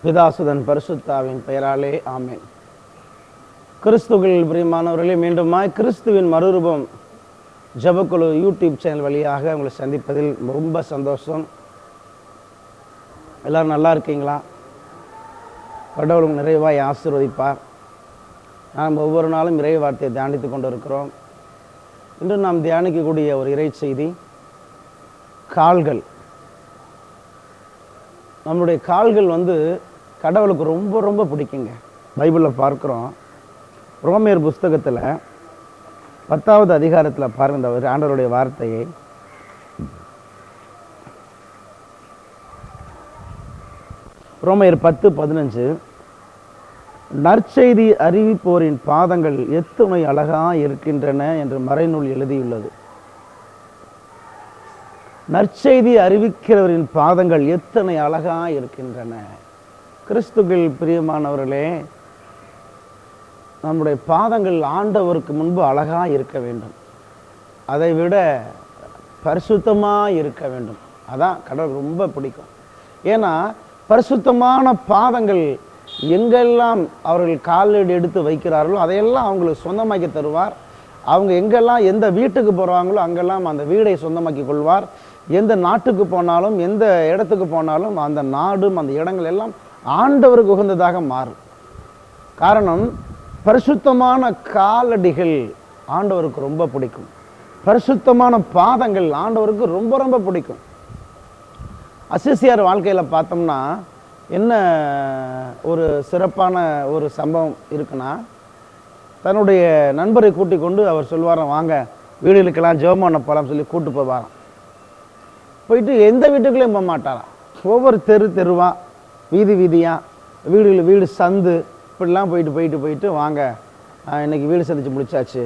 பிதாசுதன் பரிசுத்தாவின் பெயராலே ஆமென். கிறிஸ்துவில் பிரியமானவர்களே, மீண்டுமாய் கிறிஸ்துவின் மறுரூபம் ஜெபக்குழு யூடியூப் சேனல் வழியாக உங்களை சந்திப்பதில் ரொம்ப சந்தோஷம். எல்லோரும் நல்லா இருக்கீங்களா? கடவுளும் நிறைவாய் ஆசீர்வதிப்பார். நாம் ஒவ்வொரு நாளும் இறை வார்த்தையை தியானித்து கொண்டு இருக்கிறோம். இன்று நாம் தியானிக்கக்கூடிய ஒரு இறை செய்தி, கால்கள். நம்மளுடைய கால்கள் கடவுளுக்கு ரொம்ப ரொம்ப பிடிக்குங்க. பைபிளில் பார்க்குறோம், ரோமேயர் புஸ்தகத்தில் 10வது அதிகாரத்தில் பாருங்க, இந்த ஆண்டவருடைய வார்த்தையை. ரோமேயர் 10:15, நற்செய்தி அறிவிப்போரின் பாதங்கள் எத்துணை அழகாக இருக்கின்றன என்று மறைநூல் எழுதியுள்ளது. நற்செய்தி அறிவிக்கிறவரின் பாதங்கள் எத்தனை அழகாக இருக்கின்றன. கிறிஸ்துவில் பிரியமானவர்களே, நம்முடைய பாதங்கள் ஆண்டவருக்கு முன்பு அழகாக இருக்க வேண்டும். அதை விட பரிசுத்தமாக இருக்க வேண்டும். அதான் கடவுளுக்கு ரொம்ப பிடிக்கும். ஏன்னா பரிசுத்தமான பாதங்கள் எங்கெல்லாம் அவர்கள் காலடி எடுத்து வைக்கிறார்களோ அதையெல்லாம் அவங்களுக்கு சொந்தமாக்கி தருவார். அவங்க எங்கெல்லாம் எந்த வீட்டுக்கு போகிறாங்களோ அங்கெல்லாம் அந்த வீடை சொந்தமாக்கி கொள்வார். எந்த நாட்டுக்கு போனாலும் எந்த இடத்துக்கு போனாலும் அந்த நாடும் அந்த இடங்கள் எல்லாம் ஆண்டவருக்கு உகந்ததாக மாறும். காரணம், பரிசுத்தமான காலடிகள் ஆண்டவருக்கு ரொம்ப பிடிக்கும். பரிசுத்தமான பாதங்கள் ஆண்டவருக்கு ரொம்ப ரொம்ப பிடிக்கும். அசிசியார் வாழ்க்கையில் பார்த்தோம்னா என்ன ஒரு சிறப்பான ஒரு சம்பவம் இருக்குன்னா, தன்னுடைய நண்பரை கூட்டிக் கொண்டு அவர் சொல்வாராம், வாங்க வீடுகளுக்கெல்லாம் ஜெபமான போகலாம் சொல்லி கூட்டு போவாராம். போயிட்டு எந்த வீட்டுக்குள்ளேயும் போக மாட்டாராம். ஒவ்வொரு தெருவாக, வீதி வீதியாக, வீடு சந்து இப்படிலாம் போயிட்டு வாங்க இன்னைக்கு வீடு சந்திச்சு முடிச்சாச்சு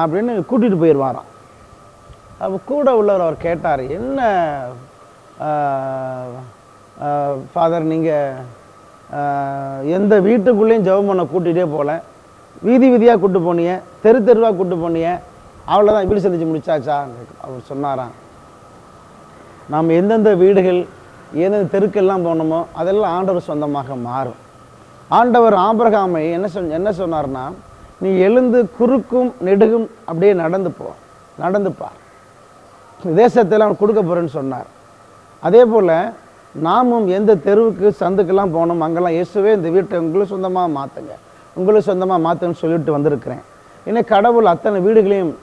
அப்படின்னு கூட்டிகிட்டு போயிடுவாராம். அப்போ கூட உள்ளவர் அவர் கேட்டார், என்ன ஃபாதர், நீங்கள் எந்த வீட்டுக்குள்ளேயும் ஜெபம் பண்ண கூட்டிகிட்டே போகல, வீதி வீதியாக கூட்டு போனீங்க, தெருவாக கூட்டு போனீங்க, அவ்வளோதான் வீடு சந்திச்சு முடிச்சாச்சா? அவர் சொன்னாராம், நாம் எந்தெந்த வீடுகள் எந்தெந்த தெருக்கெல்லாம் போனோமோ அதெல்லாம் ஆண்டவர் சொந்தமாக மாறும். ஆண்டவர் ஆபிரகாமை என்ன சொன்னார்னா, நீ எழுந்து குறுக்கும் நெடுகும் அப்படியே நடந்துப்பார், தேசத்தெல்லாம் கொடுக்க போகிறேன்னு சொன்னார். அதே போல் நாமும் எந்த தெருவுக்கு சந்துக்கெல்லாம் போனோம் அங்கெல்லாம் இயேசுவே இந்த வீட்டை உங்களுக்கு சொந்தமாக மாற்றுங்கன்னு சொல்லிட்டு வந்திருக்கிறேன். இன்னும் கடவுள் அத்தனை வீடுகளையும்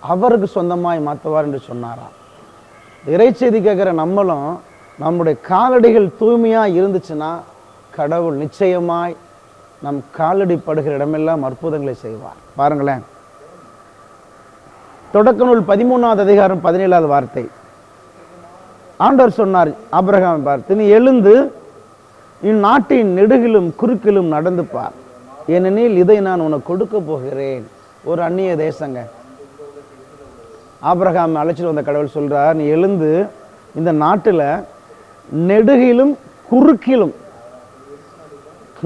அவருக்கு சொந்தமாய் மாற்றுவார் என்று சொன்னாராம். இறைச்செய்தி கேட்குற நம்மளும் நம்முடைய காலடிகள் தூய்மையாக இருந்துச்சுன்னா கடவுள் நிச்சயமாய் நம் காலடி படுகிற இடமெல்லாம் அற்புதங்களை செய்வார். பாருங்களேன், தொடக்க நூல் 13வது அதிகாரம் 17வது வார்த்தை. ஆண்டவர் சொன்னார் ஆபிரகாமை பார்த்து, நீ எழுந்து இந்நாட்டின் நெடுகிலும் குறுக்கிலும் நடந்து பார், ஏனெனில் இதை நான் உனக்கு கொடுக்க போகிறேன். ஒரு அந்நிய தேசங்க. ஆபிரகாம் அழைச்சிட்டு வந்த கடவுள் சொல்றார், நீ எழுந்து இந்த நாட்டில் நெடுகிலும் குறுக்கிலும்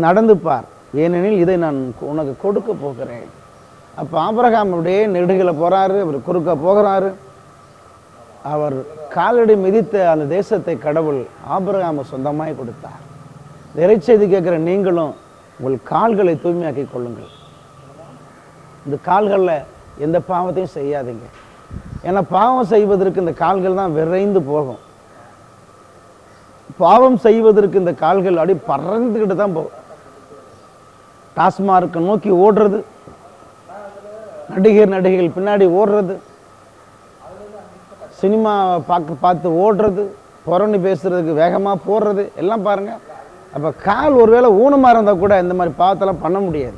நடந்து பார், ஏனெனில் இதை நான் உனக்கு கொடுக்க போகிறேன். அப்போ ஆபிரகாம் அப்படியே நெடுகில போறாரு, அவர் குறுக்க போகிறாரு. அவர் காலடி மிதித்த அந்த தேசத்தை கடவுள் ஆபிரகாமை சொந்தமாய் கொடுத்தார். இறைச்செய்தி கேட்குற நீங்களும் உங்கள் கால்களை தூய்மையாக்கி கொள்ளுங்கள். இந்த கால்களில் எந்த பாவத்தையும் செய்யாதீங்க. ஏன்னா பாவம் செய்வதற்கு இந்த கால்கள் தான் விரைந்து போகும். பாவம் செய்வதற்கு இந்த கால்கள் அப்படி பறந்துக்கிட்டு தான் போகும். டாஸ்மார்க்கை நோக்கி ஓடுறது, நடிகைகள் பின்னாடி ஓடுறது, சினிமா பார்த்து ஓடுறது, புறணி பேசுறதுக்கு வேகமாக போடுறது எல்லாம் பாருங்கள். அப்போ கால் ஒருவேளை ஊனமாக இருந்தால் கூட இந்த மாதிரி பாவத்தெல்லாம் பண்ண முடியாது.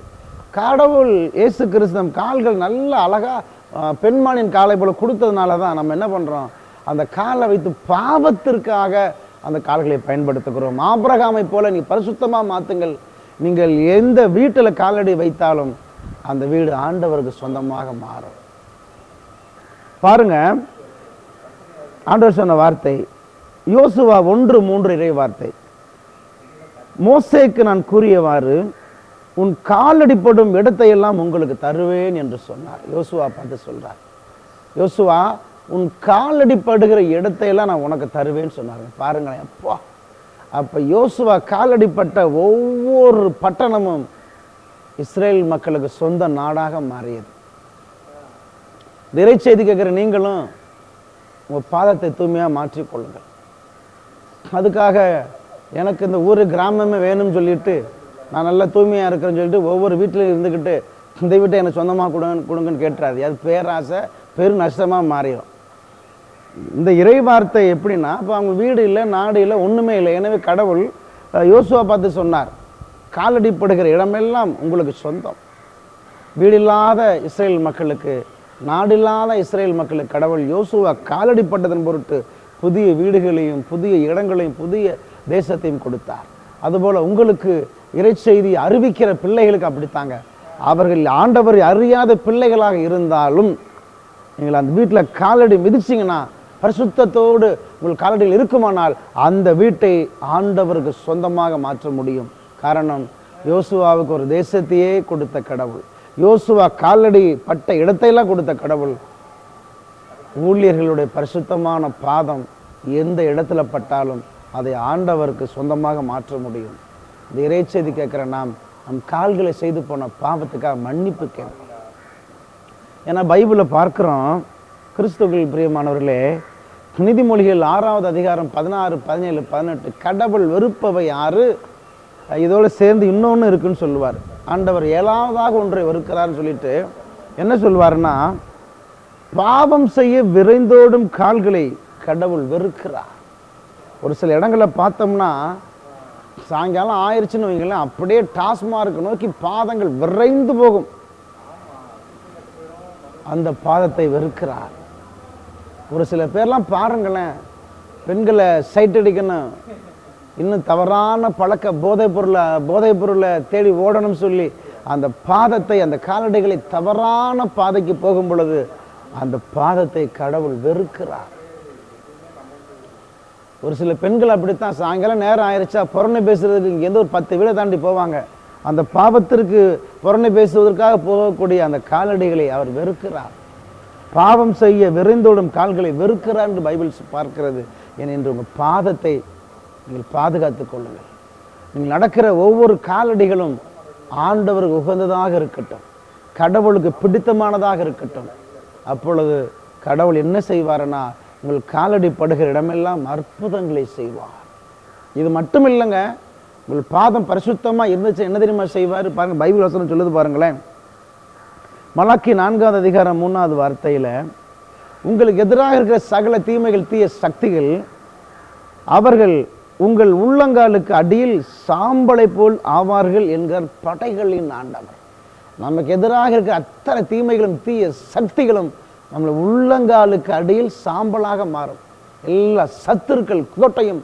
கடவுள் இயேசு கிறிஸ்து கால்கள் நல்ல அழகாக பெண்மானின் காலை போல் கொடுத்ததுனால தான் நம்ம என்ன பண்ணுறோம், அந்த காலை வைத்து பாவத்திற்காக அந்த கால்களை பயன்படுத்துகிறோம். ஆபிரகாமை போல நீங்கள் பரிசுத்தமாக மாற்றுங்கள். நீங்கள் எந்த வீட்டில் காலடி வைத்தாலும் அந்த வீடு ஆண்டவருக்கு சொந்தமாக மாறும். பாருங்க, ஆண்டவர் சொன்ன வார்த்தை யோசுவா 1:3 இறை வார்த்தை. மோசேக்கு நான் கூறியவாறு உன் காலடிப்படும் இடத்தையெல்லாம் உங்களுக்கு தருவேன் என்று சொன்னார். யோசுவா பார்த்து சொல்றார், யோசுவா உன் காலடிப்படுகிற இடத்தையெல்லாம் நான் உனக்கு தருவேன்னு சொன்னாங்க. பாருங்களேன், அப்பா அப்போ யோசுவா காலடிப்பட்ட ஒவ்வொரு பட்டணமும் இஸ்ரேல் மக்களுக்கு சொந்த நாடாக மாறியது. இறைச்செய்தி கேட்குற நீங்களும் உங்கள் பாதத்தை தூய்மையாக மாற்றிக்கொள்ளுங்கள். அதுக்காக எனக்கு இந்த ஊர் கிராமமே வேணும்னு சொல்லிட்டு நான் நல்லா தூய்மையாக இருக்கிறேன்னு சொல்லிட்டு ஒவ்வொரு வீட்டிலையும் இருந்துக்கிட்டு இந்த வீட்டை எனக்கு சொந்தமாக கொடுங்கன்னு கேட்டுறாது. அது பேராசை, பெரு நஷ்டமாக மாறிடும். இந்த இறை வார்த்தை எப்படின்னா, இப்போ அவங்க வீடு இல்லை, நாடு இல்லை, ஒன்றுமே இல்லை. எனவே கடவுள் யோசுவா பார்த்து சொன்னார், காலடிப்படுகிற இடமெல்லாம் உங்களுக்கு சொந்தம். வீடில்லாத இஸ்ரேல் மக்களுக்கு, நாடில்லாத இஸ்ரேல் மக்களுக்கு கடவுள் யோசுவா காலடிப்பட்டதன் பொருட்டு புதிய வீடுகளையும் புதிய இடங்களையும் புதிய தேசத்தையும் கொடுத்தார். அதுபோல் உங்களுக்கு இறைச்செய்தி அறிவிக்கிற பிள்ளைகளுக்கு அப்படித்தாங்க. அவர்கள் ஆண்டவரை அறியாத பிள்ளைகளாக இருந்தாலும் நீங்கள் அந்த வீட்டில் காலடி மிதிச்சிங்கன்னா, பரிசுத்தத்தோடு உங்கள் காலடியில் இருக்குமானால் அந்த வீட்டை ஆண்டவருக்கு சொந்தமாக மாற்ற முடியும். காரணம், யோசுவாவுக்கு ஒரு தேசத்தையே கொடுத்த கடவுள், யோசுவா காலடி பட்ட இடத்தையெல்லாம் கொடுத்த கடவுள். ஊழியர்களுடைய பரிசுத்தமான பாதம் எந்த இடத்துல பட்டாலும் அதை ஆண்டவருக்கு சொந்தமாக மாற்ற முடியும். இந்த இறைச்செய்தி கேட்குற நாம் நம் கால்களை செய்து போன பாவத்துக்காக மன்னிப்பு கேட்கணும். ஏன்னா பைபிளை பார்க்குறோம், கிறிஸ்துவில் பிரியமானவர்களே, நீதிமொழிகள் 6வது அதிகாரம் 16, 17, 18 கடவுள் வெறுப்பவை யாரு, இதோடு சேர்ந்து இன்னொன்று இருக்குன்னு சொல்லுவார். ஆண்டவர் 7வதாக ஒன்றை வெறுக்கிறார்னு சொல்லிட்டு என்ன சொல்வாருன்னா, பாவம் செய்ய விரைந்தோடும் கால்களை கடவுள் வெறுக்கிறார். ஒரு சில இடங்களை பார்த்தோம்னா சாயங்காலம் ஆயிடுச்சுன்னு வைங்களேன், அப்படியே டாஸ்மார்க் நோக்கி பாதங்கள் விரைந்து போகும். அந்த பாதத்தை வெறுக்கிறார். ஒரு சில பேர்லாம் பாருங்களேன், பெண்களை சைட் அடிக்கணும், இன்னும் தவறான பழக்க போதைப் பொருளை தேடி ஓடணும் சொல்லி அந்த பாதத்தை, அந்த காலடிகளை தவறான பாதைக்கு போகும் பொழுது அந்த பாதத்தை கடவுள் வெறுக்கிறார். ஒரு சில பெண்கள் அப்படித்தான், சாயங்காலம் நேரம் ஆயிடுச்சா புறணை பேசுறதுக்கு இங்கேருந்து ஒரு 10 வீடை தாண்டி போவாங்க. அந்த பாவத்திற்கு புறணை பேசுவதற்காக போகக்கூடிய அந்த காலடிகளை அவர் வெறுக்கிறார். பாவம் செய்ய விரைந்தோடும் கால்களை வெறுக்கிறார் என்று பைபிள் பார்க்கிறது. என்று உங்கள் பாதத்தை நீங்கள் பாதுகாத்துக் கொள்ளுங்கள். நீங்கள் நடக்கிற ஒவ்வொரு காலடிகளும் ஆண்டவருக்கு உகந்ததாக இருக்கட்டும், கடவுளுக்கு பிடித்தமானதாக இருக்கட்டும். அப்பொழுது கடவுள் என்ன செய்வார்னா, உங்கள் காலடி படுகிற இடமெல்லாம் அற்புதங்களை செய்வார். இது மட்டும் இல்லைங்க, உங்கள் பாதம் பரிசுத்தமாக இருந்துச்சு என்ன தெரியுமா செய்வார் பாருங்கள். பைபிள் வசனம் சொல்லுது பாருங்களேன். மலாக்கி 4வது அதிகாரம் 3வது வார்த்தையில், உங்களுக்கு எதிராக இருக்கிற சகல தீமைகள், தீய சக்திகள், அவர்கள் உங்கள் உள்ளங்காலுக்கு அடியில் சாம்பலை போல் ஆவார்கள் என்கிற படைகளின் ஆண்டவர். நமக்கு எதிராக இருக்கிற அத்தனை தீமைகளும் தீய சக்திகளும் நம்மளை உள்ளங்காலுக்கு அடியில் சாம்பலாக மாறும். எல்லா சத்துருக்கள் கோட்டையும்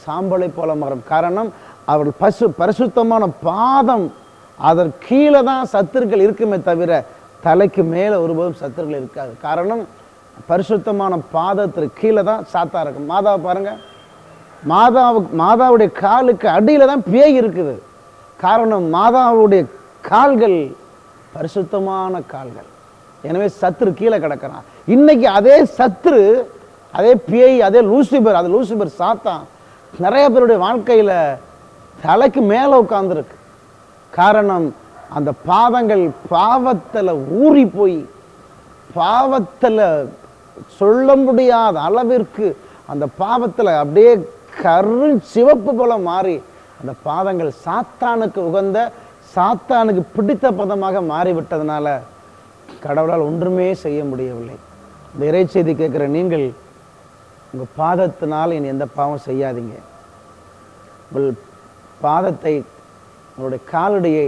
சாம்பலை போல மாறும். காரணம், அவர்கள் பரிசுத்தமான பாதம், அதற்கு கீழே தான் சத்துருக்கள் இருக்குமே தவிர தலைக்கு மேலே ஒருபோதும் சத்துருக்கள் இருக்காது. காரணம், பரிசுத்தமான பாதத்திற்கு கீழே தான் சாத்தா இருக்கும். மாதாவை பாருங்க, மாதாவுடைய காலுக்கு அடியில் தான் பேய் இருக்குது. காரணம், மாதாவுடைய கால்கள் பரிசுத்தமான கால்கள். எனவே சத்துரு கீழே கிடக்கிறான். இன்னைக்கு அதே சத்துரு, அதே பேய், அதே லூசிபர், அது லூசிபர் சாத்தான் நிறைய பேருடைய வாழ்க்கையில் தலைக்கு மேலே உட்கார்ந்துருக்கு. காரணம், அந்த பாதங்கள் பாவத்தில் ஊறி போய், பாவத்தில் சொல்ல முடியாத அளவிற்கு அந்த பாவத்தில் அப்படியே சிவப்பு போல மாறி அந்த பாதங்கள் சாத்தானுக்கு உகந்த, சாத்தானுக்கு பிடித்த பதமாக மாறிவிட்டதுனால கடவுளால் ஒன்றுமே செய்ய முடியவில்லை. இந்த இறைச்செய்தி கேட்குற நீங்கள் உங்கள் பாதத்தினால் இனி எந்த பாவம் செய்யாதீங்க. உங்கள் பாதத்தை, உங்களுடைய காலடியை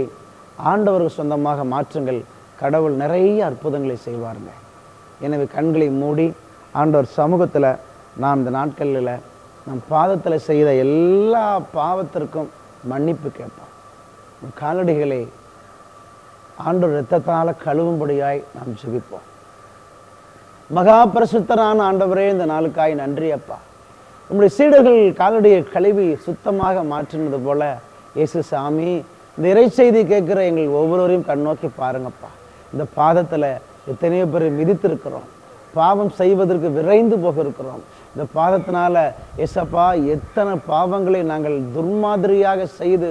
ஆண்டவருக்கு சொந்தமாக மாற்றுங்கள். கடவுள் நிறைய அற்புதங்களை செய்வாருங்க. எனவே கண்களை மூடி ஆண்டவர் சமூகத்தில் நாம் இந்த நாட்களில் நம் பாதத்தில் செய்த எல்லா பாவத்திற்கும் மன்னிப்பு கேட்போம். காலடிகளை ஆண்டவர் இரத்தத்தால் கழுவும்படியாய் நாம் ஜெபிப்போம். மகா பரிசுத்தரான ஆண்டவரே, இந்த நாளுக்காய் நன்றி அப்பா. உங்களுடைய சீடர்கள் காலடியை கழுவி சுத்தமாக மாற்றினது போல இயேசு சாமி, இந்த இறைச்செய்தி கேட்குற எங்கள் ஒவ்வொருவரையும் கண்ணோக்கி பாருங்கப்பா. இந்த பாதத்தில் எத்தனையோ பேர் மிதித்திருக்கிறோம், பாவம் செய்வதற்கு விரைந்து போக இருக்கிறோம். இந்த பாதத்தினால ஏசப்பா எத்தனை பாவங்களை நாங்கள் துர்மாதிரியாக செய்து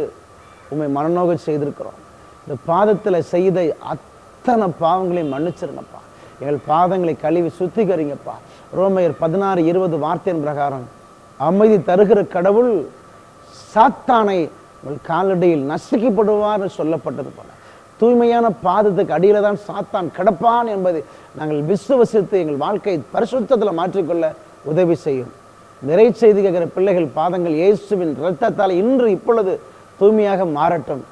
உண்மை மனநோக செய்திருக்கிறோம். இந்த பாதத்தில் செய்த அத்தனை பாவங்களையும் மன்னிச்சிருங்கப்பா. எங்கள் பாதங்களை கழுவி சுத்திகரிங்கப்பா. ரோமையர் 16:20 வார்த்தையின் பிரகாரம் அமைதி தருகிற கடவுள் சாத்தானை உங்கள் காலடியில் நசுக்கப்படுவார் சொல்லப்பட்டது போல தூய்மையான பாதத்துக்கு அடியில தான் சாத்தான் கிடப்பான் என்பதை நாங்கள் விசுவசித்து எங்கள் வாழ்க்கையை பரிசுத்தத்தில் மாற்றிக்கொள்ள உதவி செய்யும். நிறை செய்தி கேட்கிற பிள்ளைகள் பாதங்கள் இயேசுவின் இரத்தத்தால் இன்று இப்பொழுது தூய்மையாக மாறட்டும்.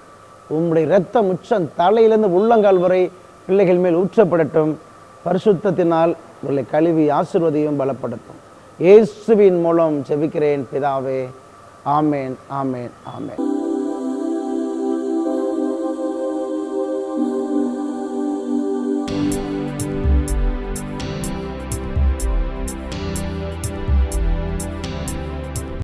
உம்முடைய இரத்த உச்சம் தலையிலிருந்து உள்ளங்கால் வரை பிள்ளைகள் மேல் ஊற்றப்படட்டும். பரிசுத்தத்தினால் உங்களை கழுவி ஆசீர்வதியும் பலப்படுத்தும். இயேசுவின் மூலம் ஜெபிக்கிறேன் பிதாவே. ஆமேன், ஆமேன், ஆமேன்.